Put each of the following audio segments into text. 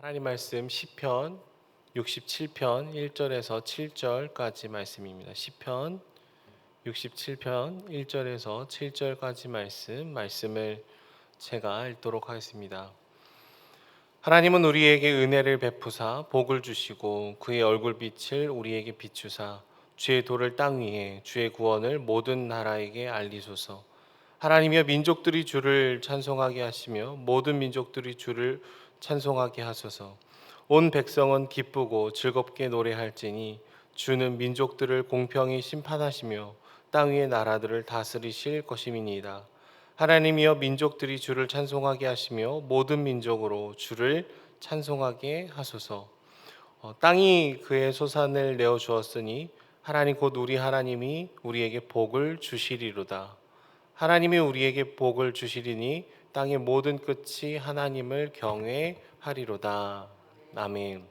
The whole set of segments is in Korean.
하나님 말씀 시편 67편 1절에서 7절까지 말씀입니다. 시편 67편 1절에서 7절까지 말씀을 제가 읽도록 하겠습니다. 하나님은 우리에게 은혜를 베푸사 복을 주시고 그의 얼굴빛을 우리에게 비추사 주의 도를 땅 위에 주의 구원을 모든 나라에게 알리소서. 하나님이여, 민족들이 주를 찬송하게 하시며 모든 민족들이 주를 찬송하게 하소서. 온 백성은 기쁘고 즐겁게 노래할지니 주는 민족들을 공평히 심판하시며 땅 위의 나라들을 다스리실 것임이니이다. 하나님이여, 민족들이 주를 찬송하게 하시며 모든 민족으로 주를 찬송하게 하소서. 땅이 그의 소산을 내어 주었으니 하나님 곧 우리 하나님이 우리에게 복을 주시리로다. 하나님이 우리에게 복을 주시리니 땅의 모든 끝이 하나님을 경외하리로다. 아멘.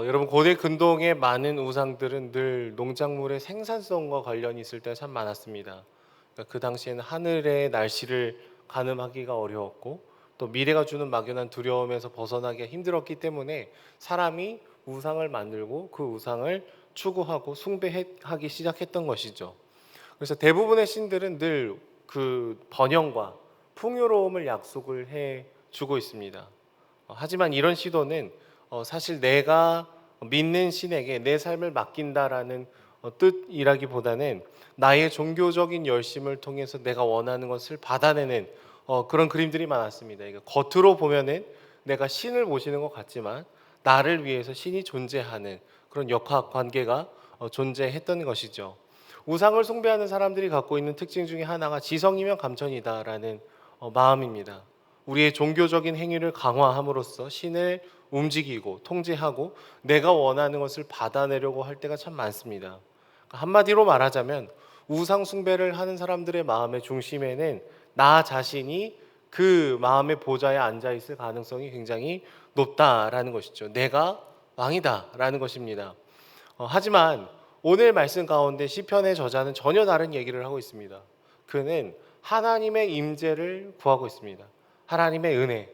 여러분, 고대 근동의 많은 우상들은 늘 농작물의 생산성과 관련이 있을 때가 참 많았습니다. 그러니까 그 당시에는 하늘의 날씨를 가늠하기가 어려웠고 또 미래가 주는 막연한 두려움에서 벗어나기가 힘들었기 때문에 사람이 우상을 만들고 그 우상을 추구하고 숭배하기 시작했던 것이죠. 그래서 대부분의 신들은 늘 그 번영과 풍요로움을 약속을 해 주고 있습니다. 하지만 이런 시도는 사실 내가 믿는 신에게 내 삶을 맡긴다라는 뜻이라기보다는 나의 종교적인 열심을 통해서 내가 원하는 것을 받아내는 그런 그림들이 많았습니다. 겉으로 보면은 내가 신을 모시는 것 같지만 나를 위해서 신이 존재하는 그런 역학 관계가 존재했던 것이죠. 우상을 숭배하는 사람들이 갖고 있는 특징 중에 하나가 지성이면 감천이다라는 마음입니다. 우리의 종교적인 행위를 강화함으로써 신을 움직이고 통제하고 내가 원하는 것을 받아내려고 할 때가 참 많습니다. 한마디로 말하자면 우상 숭배를 하는 사람들의 마음의 중심에는 나 자신이 그 마음의 보좌에 앉아 있을 가능성이 굉장히 높다라는 것이죠. 내가 왕이다라는 것입니다. 하지만 오늘 말씀 가운데 시편의 저자는 전혀 다른 얘기를 하고 있습니다. 그는 하나님의 임재를 구하고 있습니다. 하나님의 은혜,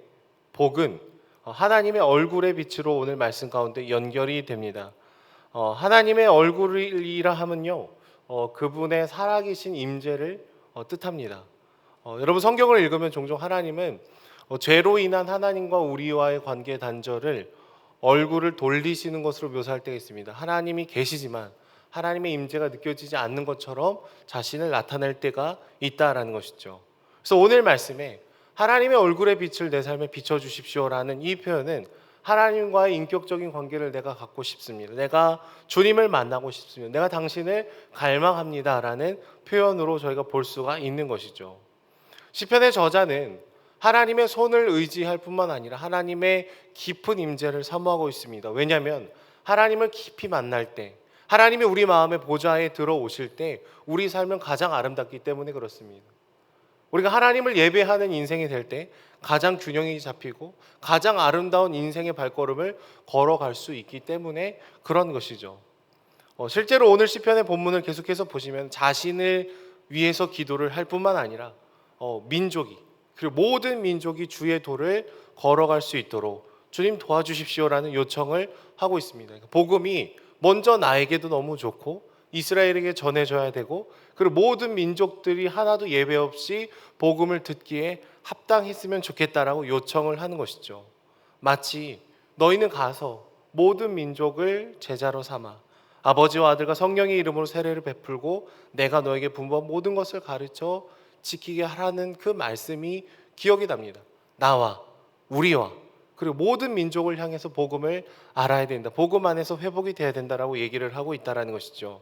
복은 하나님의 얼굴의 빛으로 오늘 말씀 가운데 연결이 됩니다. 하나님의 얼굴이라 하면요, 그분의 살아계신 임재를 뜻합니다. 여러분, 성경을 읽으면 종종 하나님은 죄로 인한 하나님과 우리와의 관계 단절을 얼굴을 돌리시는 것으로 묘사할 때가 있습니다. 하나님이 계시지만 하나님의 임재가 느껴지지 않는 것처럼 자신을 나타낼 때가 있다라는 것이죠. 그래서 오늘 말씀에 하나님의 얼굴의 빛을 내 삶에 비춰주십시오라는 이 표현은 하나님과의 인격적인 관계를 내가 갖고 싶습니다. 내가 주님을 만나고 싶습니다. 내가 당신을 갈망합니다라는 표현으로 저희가 볼 수가 있는 것이죠. 시편의 저자는 하나님의 손을 의지할 뿐만 아니라 하나님의 깊은 임재를 사모하고 있습니다. 왜냐하면 하나님을 깊이 만날 때, 하나님이 우리 마음의 보좌에 들어오실 때 우리 삶은 가장 아름답기 때문에 그렇습니다. 우리가 하나님을 예배하는 인생이 될 때 가장 균형이 잡히고 가장 아름다운 인생의 발걸음을 걸어갈 수 있기 때문에 그런 것이죠. 실제로 오늘 시편의 본문을 계속해서 보시면 자신을 위해서 기도를 할 뿐만 아니라 민족이, 그리고 모든 민족이 주의 도를 걸어갈 수 있도록 주님 도와주십시오라는 요청을 하고 있습니다. 복음이 먼저 나에게도 너무 좋고 이스라엘에게 전해져야 되고, 그리고 모든 민족들이 하나도 예외 없이 복음을 듣기에 합당했으면 좋겠다라고 요청을 하는 것이죠. 마치 너희는 가서 모든 민족을 제자로 삼아 아버지와 아들과 성령의 이름으로 세례를 베풀고 내가 너에게 분부한 모든 것을 가르쳐 지키게 하라는 그 말씀이 기억이 납니다. 나와 우리와 그리고 모든 민족을 향해서 복음을 알아야 된다. 복음 안에서 회복이 돼야 된다라고 얘기를 하고 있다라는 것이죠.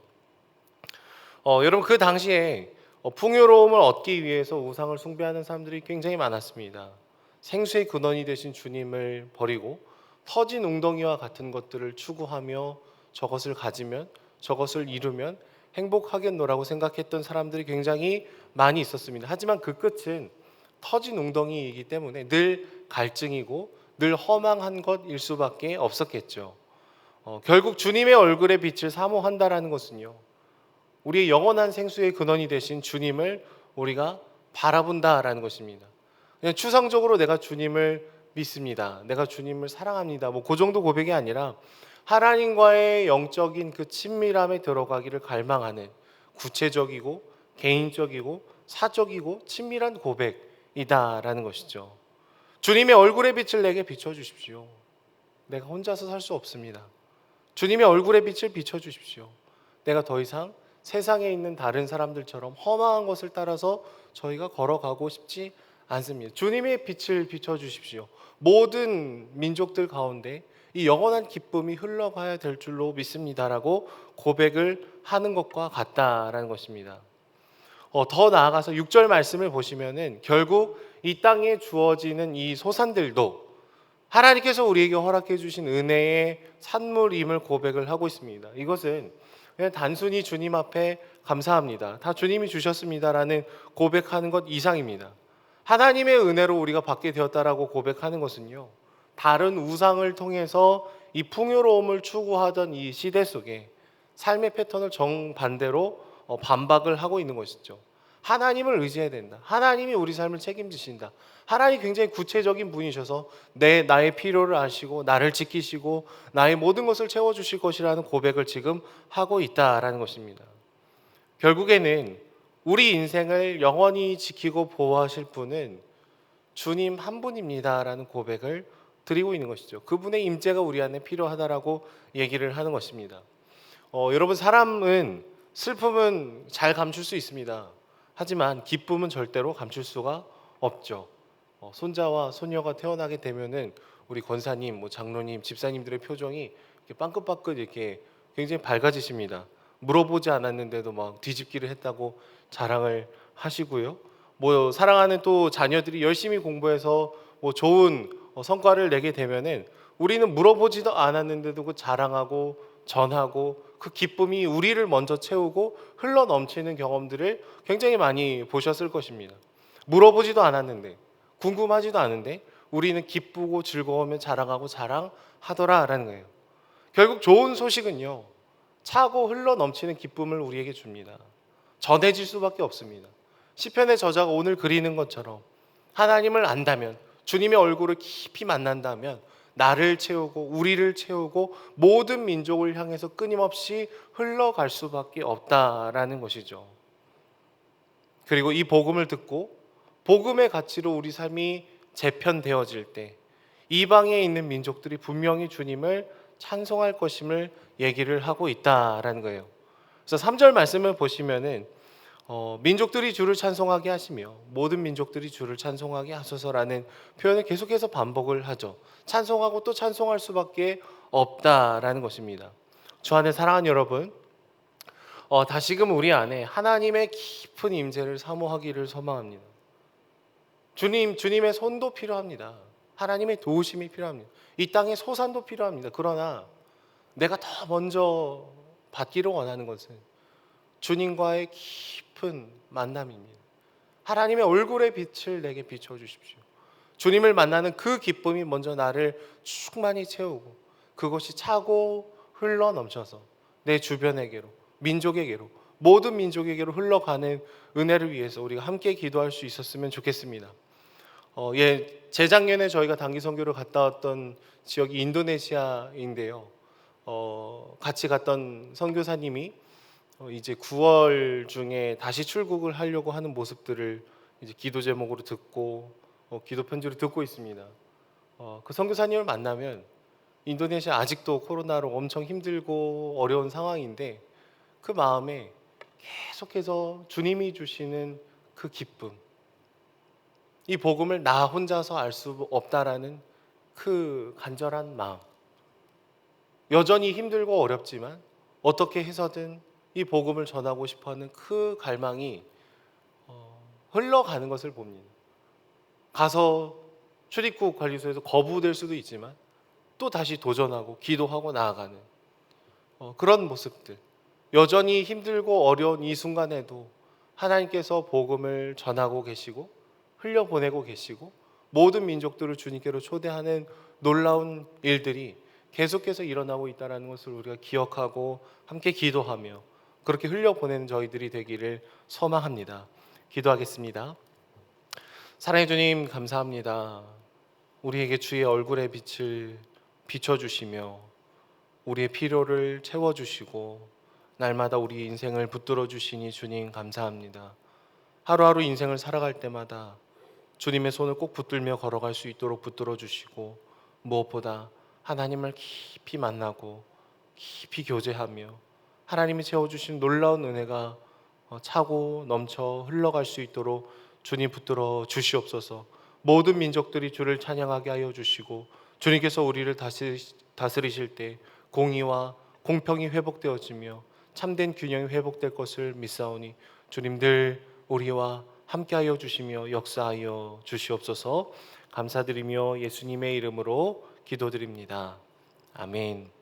여러분, 그 당시에 풍요로움을 얻기 위해서 우상을 숭배하는 사람들이 굉장히 많았습니다. 생수의 근원이 되신 주님을 버리고 터진 웅덩이와 같은 것들을 추구하며 저것을 가지면, 저것을 이루면 행복하겠노라고 생각했던 사람들이 굉장히 많이 있었습니다. 하지만 그 끝은 터진 웅덩이이기 때문에 늘 갈증이고 늘 허망한 것일 수밖에 없었겠죠. 결국 주님의 얼굴의 빛을 사모한다라는 것은요, 우리의 영원한 생수의 근원이 되신 주님을 우리가 바라본다라는 것입니다. 그냥 추상적으로 내가 주님을 믿습니다. 내가 주님을 사랑합니다. 뭐 그 정도 고백이 아니라 하나님과의 영적인 그 친밀함에 들어가기를 갈망하는 구체적이고 개인적이고 사적이고 친밀한 고백이다라는 것이죠. 주님의 얼굴의 빛을 내게 비춰 주십시오. 내가 혼자서 살 수 없습니다. 주님의 얼굴의 빛을 비춰 주십시오. 내가 더 이상 세상에 있는 다른 사람들처럼 험한 것을 따라서 저희가 걸어가고 싶지 않습니다. 주님의 빛을 비춰 주십시오. 모든 민족들 가운데 이 영원한 기쁨이 흘러가야 될 줄로 믿습니다라고 고백을 하는 것과 같다라는 것입니다. 더 나아가서 6절 말씀을 보시면은 결국 이 땅에 주어지는 이 소산들도 하나님께서 우리에게 허락해 주신 은혜의 산물임을 고백을 하고 있습니다. 이것은 그냥 단순히 주님 앞에 감사합니다, 다 주님이 주셨습니다라는 고백하는 것 이상입니다. 하나님의 은혜로 우리가 받게 되었다라고 고백하는 것은요, 다른 우상을 통해서 이 풍요로움을 추구하던 이 시대 속에 삶의 패턴을 정반대로 반박을 하고 있는 것이죠. 하나님을 의지해야 된다. 하나님이 우리 삶을 책임지신다. 하나님이 굉장히 구체적인 분이셔서 나의 필요를 아시고 나를 지키시고 나의 모든 것을 채워주실 것이라는 고백을 지금 하고 있다라는 것입니다. 결국에는 우리 인생을 영원히 지키고 보호하실 분은 주님 한 분입니다라는 고백을 드리고 있는 것이죠. 그분의 임재가 우리 안에 필요하다라고 얘기를 하는 것입니다. 여러분, 사람은 슬픔은 잘 감출 수 있습니다. 하지만 기쁨은 절대로 감출 수가 없죠. 손자와 손녀가 태어나게 되면은 우리 권사님, 뭐 장로님, 집사님들의 표정이 이렇게 빵긋빵긋 이렇게 굉장히 밝아지십니다. 물어보지 않았는데도 막 뒤집기를 했다고 자랑을 하시고요. 뭐 사랑하는 또 자녀들이 열심히 공부해서 뭐 좋은 성과를 내게 되면은 우리는 물어보지도 않았는데도 그 자랑하고 전하고 그 기쁨이 우리를 먼저 채우고 흘러 넘치는 경험들을 굉장히 많이 보셨을 것입니다. 물어보지도 않았는데, 궁금하지도 않은데 우리는 기쁘고 즐거우면 자랑하고 자랑하더라라는 거예요. 결국 좋은 소식은요, 차고 흘러 넘치는 기쁨을 우리에게 줍니다. 전해질 수밖에 없습니다. 시편의 저자가 오늘 그리는 것처럼 하나님을 안다면, 주님의 얼굴을 깊이 만난다면 나를 채우고 우리를 채우고 모든 민족을 향해서 끊임없이 흘러갈 수밖에 없다라는 것이죠. 그리고 이 복음을 듣고 복음의 가치로 우리 삶이 재편되어질 때 이방에 있는 민족들이 분명히 주님을 찬송할 것임을 얘기를 하고 있다라는 거예요. 그래서 3절 말씀을 보시면은 민족들이 주를 찬송하게 하시며 모든 민족들이 주를 찬송하게 하소서라는 표현을 계속해서 반복을 하죠. 찬송하고 또 찬송할 수밖에 없다라는 것입니다. 주 안에 사랑하는 여러분, 다시금 우리 안에 하나님의 깊은 임재를 사모하기를 소망합니다. 주님의 손도 필요합니다. 하나님의 도우심이 필요합니다. 이 땅의 소산도 필요합니다. 그러나 내가 더 먼저 받기를 원하는 것은 주님과의 깊은 만남입니다. 하나님의 얼굴의 빛을 내게 비춰주십시오. 주님을 만나는 그 기쁨이 먼저 나를 충만히 채우고 그것이 차고 흘러 넘쳐서 내 주변에게로, 민족에게로, 모든 민족에게로 흘러가는 은혜를 위해서 우리가 함께 기도할 수 있었으면 좋겠습니다. 재작년에 저희가 단기 선교를 갔다 왔던 지역이 인도네시아인데요. 같이 갔던 선교사님이 이제 9월 중에 다시 출국을 하려고 하는 모습들을 이제 기도 제목으로 듣고 기도 편지로 듣고 있습니다. 그 선교사님을 만나면 인도네시아 아직도 코로나로 엄청 힘들고 어려운 상황인데 그 마음에 계속해서 주님이 주시는 그 기쁨, 이 복음을 나 혼자서 알 수 없다라는 그 간절한 마음, 여전히 힘들고 어렵지만 어떻게 해서든 이 복음을 전하고 싶어하는 그 갈망이 흘러가는 것을 봅니다. 가서 출입국 관리소에서 거부될 수도 있지만 또 다시 도전하고 기도하고 나아가는 그런 모습들, 여전히 힘들고 어려운 이 순간에도 하나님께서 복음을 전하고 계시고 흘려보내고 계시고 모든 민족들을 주님께로 초대하는 놀라운 일들이 계속해서 일어나고 있다는 것을 우리가 기억하고 함께 기도하며 그렇게 흘려보내는 저희들이 되기를 소망합니다. 기도하겠습니다. 사랑해 주님, 감사합니다. 우리에게 주의 얼굴의 빛을 비춰주시며 우리의 필요를 채워주시고 날마다 우리 인생을 붙들어 주시니 주님 감사합니다. 하루하루 인생을 살아갈 때마다 주님의 손을 꼭 붙들며 걸어갈 수 있도록 붙들어 주시고 무엇보다 하나님을 깊이 만나고 깊이 교제하며 하나님이 채워주신 놀라운 은혜가 차고 넘쳐 흘러갈 수 있도록 주님 붙들어 주시옵소서. 모든 민족들이 주를 찬양하게 하여 주시고 주님께서 우리를 다스리실 때 공의와 공평이 회복되어지며 참된 균형이 회복될 것을 믿사오니 주님들 우리와 함께하여 주시며 역사하여 주시옵소서. 감사드리며 예수님의 이름으로 기도드립니다. 아멘.